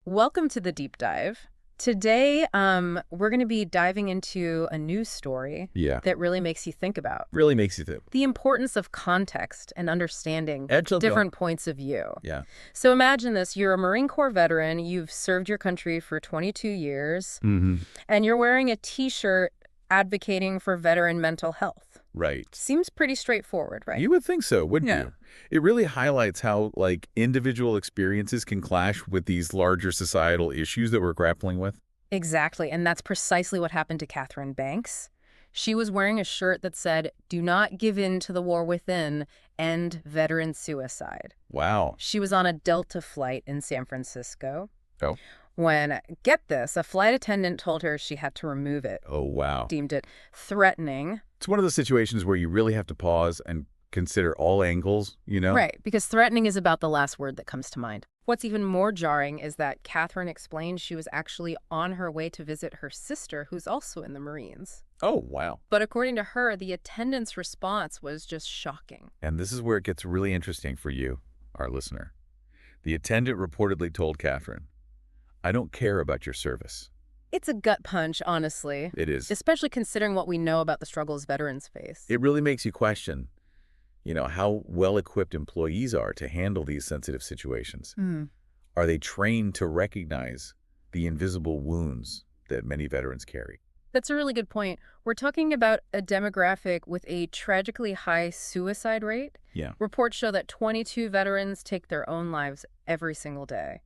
Welcome to the deep dive. Today, we're going to be diving into a news story Yeah, that really makes you think about really makes you think. the importance of context and understanding Edge different points of view. Yeah. So imagine this, you're a Marine Corps veteran, you've served your country for 22 years, Hmm. and you're wearing a t-shirt advocating for veteran mental health. Right. Seems pretty straightforward, right? You would think so, wouldn't Yeah. you? It really highlights how, individual experiences can clash with these larger societal issues that we're grappling with. Exactly, and that's precisely what happened to Catherine Banks. She was wearing a shirt that said, "Do not give in to the war within, end veteran suicide." Wow. She was on a Delta flight in San Francisco Oh. when, get this, a flight attendant told her she had to remove it, Oh, wow. deemed it threatening. It's one of those situations where you really have to pause and consider all angles, you know? Right, because threatening is about the last word that comes to mind. What's even more jarring is that Catherine explained she was actually on her way to visit her sister, who's also in the Marines. Oh, wow. But according to her, the attendant's response was just shocking. And this is where it gets really interesting for you, our listener. The attendant reportedly told Catherine, "I don't care about your service." It's a gut punch, honestly, It is. especially considering what we know about the struggles veterans face. It really makes you question, how well-equipped employees are to handle these sensitive situations. Hmm. Are they trained to recognize the invisible wounds that many veterans carry? That's a really good point. We're talking about a demographic with a tragically high suicide rate. Yeah. Reports show that 22 veterans take their own lives every single day.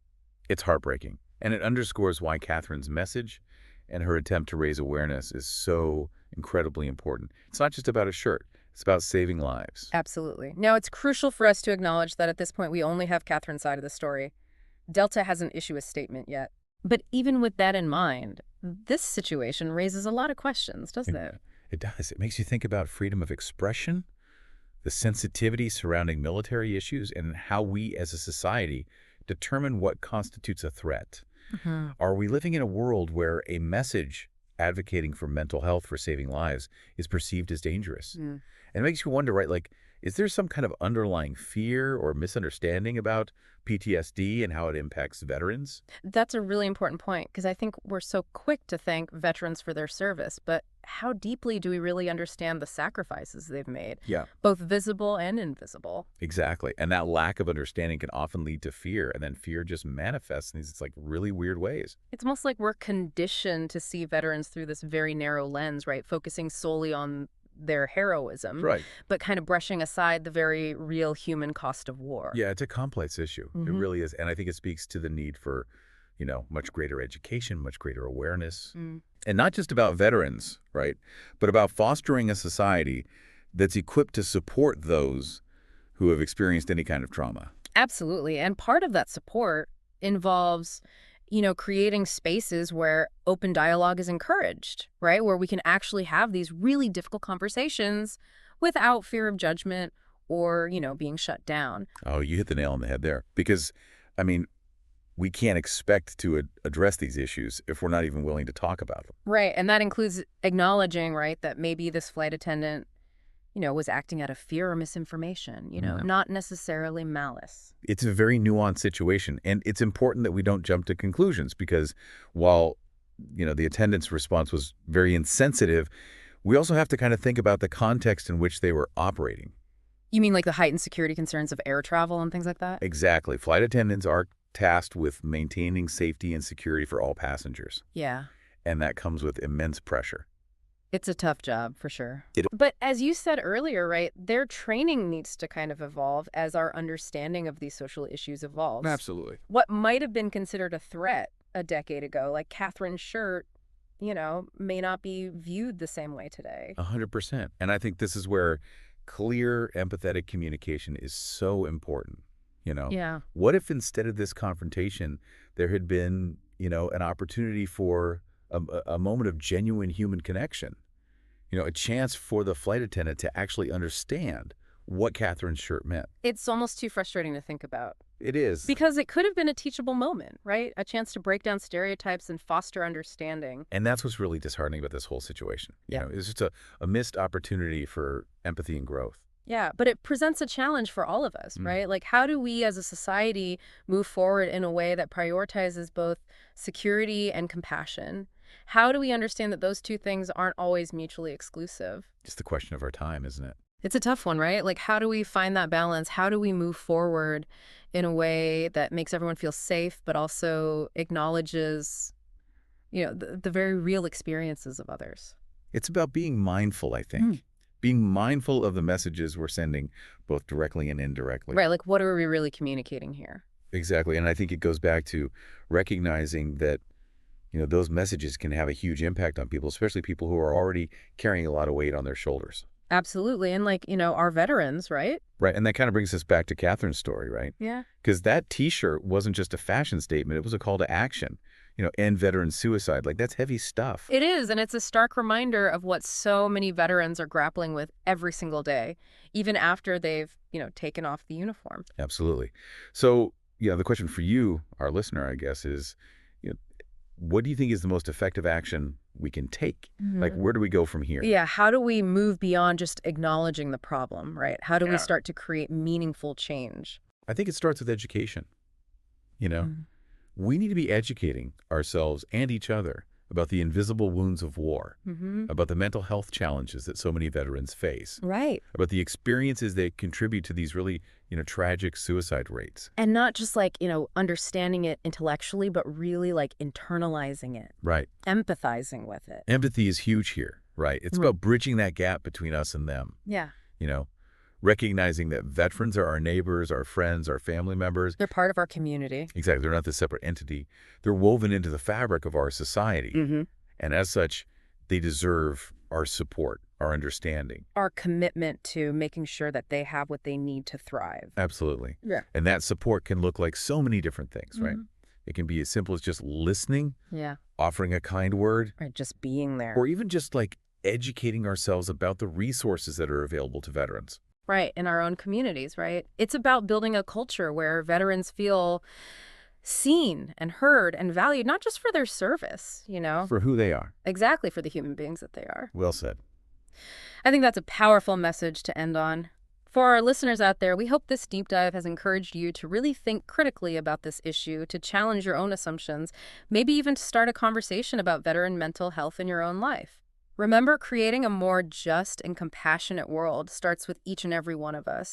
It's heartbreaking, and it underscores why Catherine's message and her attempt to raise awareness is so incredibly important. It's not just about a shirt. It's about saving lives. Absolutely. Now, it's crucial for us to acknowledge that at this point we only have Catherine's side of the story. Delta hasn't issued a statement yet. But even with that in mind, this situation raises a lot of questions, doesn't it? It does. It makes you think about freedom of expression, the sensitivity surrounding military issues, and how we as a society determine what constitutes a threat. Hmm. Are we living in a world where a message advocating for mental health for saving lives is perceived as dangerous? Mm. And it makes you wonder, right, is there some kind of underlying fear or misunderstanding about PTSD and how it impacts veterans? That's a really important point because I think we're so quick to thank veterans for their service, but how deeply do we really understand the sacrifices they've made, Yeah, both visible and invisible? exactly. And that lack of understanding can often lead to fear, and then fear just manifests in these really weird ways. It's almost like we're conditioned to see veterans through this very narrow lens, right? Focusing solely on their heroism, Right. but kind of brushing aside the very real human cost of war. Yeah, it's a complex issue. It Hmm. really is. And I think it speaks to the need for, much greater education, much greater awareness. Mm. And not just about veterans, right? But about fostering a society that's equipped to support those who have experienced any kind of trauma. Absolutely. And part of that support involves, creating spaces where open dialogue is encouraged, right? Where we can actually have these really difficult conversations without fear of judgment or, being shut down. Oh, you hit the nail on the head there. Because, I mean, we can't expect to address these issues if we're not even willing to talk about them. Right. And that includes acknowledging, right, that maybe this flight attendant, was acting out of fear or misinformation, Yeah. not necessarily malice. It's a very nuanced situation, and it's important that we don't jump to conclusions because while, the attendant's response was very insensitive, we also have to kind of think about the context in which they were operating. You mean like the heightened security concerns of air travel and things like that? Exactly. Flight attendants are tasked with maintaining safety and security for all passengers, Yeah. and that comes with immense pressure. It's a tough job, for sure. It- But as you said earlier, right, their training needs to kind of evolve as our understanding of these social issues evolves. Absolutely. What might have been considered a threat a decade ago, like Catherine's shirt, may not be viewed the same way today. 100%. And I think this is where clear, empathetic communication is so important. Yeah. What if instead of this confrontation, there had been, an opportunity for a moment of genuine human connection? A chance for the flight attendant to actually understand what Catherine's shirt meant. It's almost too frustrating to think about It is. because it could have been a teachable moment, right? A chance to break down stereotypes and foster understanding. And that's what's really disheartening about this whole situation. Yeah. It's just a missed opportunity for empathy and growth. Yeah, but it presents a challenge for all of us, Mm. right? Like, how do we as a society move forward in a way that prioritizes both security and compassion? How do we understand that those two things aren't always mutually exclusive? Just the question of our time, isn't it? It's a tough one, right? Like, how do we find that balance? How do we move forward in a way that makes everyone feel safe, but also acknowledges, the very real experiences of others? It's about being mindful, I Mm. think. Being mindful of the messages we're sending, both directly and indirectly. Right, like, what are we really communicating here? Exactly. And I think it goes back to recognizing that, those messages can have a huge impact on people, especially people who are already carrying a lot of weight on their shoulders. Absolutely, and, like, our veterans, right? Right. And that kind of brings us back to Catherine's story, right? Yeah. Because that T-shirt wasn't just a fashion statement. It was a call to action, end veteran suicide. Like, that's heavy stuff. It is, and it's a stark reminder of what so many veterans are grappling with every single day, even after they've, taken off the uniform. Absolutely. So, the question for you, our listener, I guess, is, you know, what do you think is the most effective action we can take? Like, Mhm. where do we go from here? Yeah, how do we move beyond just acknowledging the problem, right? How do we Yeah. start to create meaningful change? I think it starts with education. You know, Mm. we need to be educating ourselves and each other about the invisible wounds of war, Mm-hmm. about the mental health challenges that so many veterans face, Right. about the experiences that contribute to these really, tragic suicide rates. And not just like, understanding it intellectually, but really like internalizing it, Right. empathizing with it. Empathy is huge here, right? It's Right. about bridging that gap between us and them, Yeah. you know, recognizing that veterans are our neighbors, our friends, our family members. They're part of our community. Exactly. They're not this separate entity. They're woven into the fabric of our society. Mm-hmm. And as such, they deserve our support, our understanding. Our commitment to making sure that they have what they need to thrive. Absolutely. Yeah. And that support can look like so many different things, right? Mhm. It can be as simple as just listening, Yeah. offering a kind word, Right. Just being there. or even just like educating ourselves about the resources that are available to veterans. Right. In our own communities, right? It's about building a culture where veterans feel seen and heard and valued, not just for their service. For who they are. Exactly, for the human beings that they are. Well said. I think that's a powerful message to end on. For our listeners out there, we hope this deep dive has encouraged you to really think critically about this issue, to challenge your own assumptions, maybe even to start a conversation about veteran mental health in your own life. Remember, creating a more just and compassionate world starts with each and every one of us.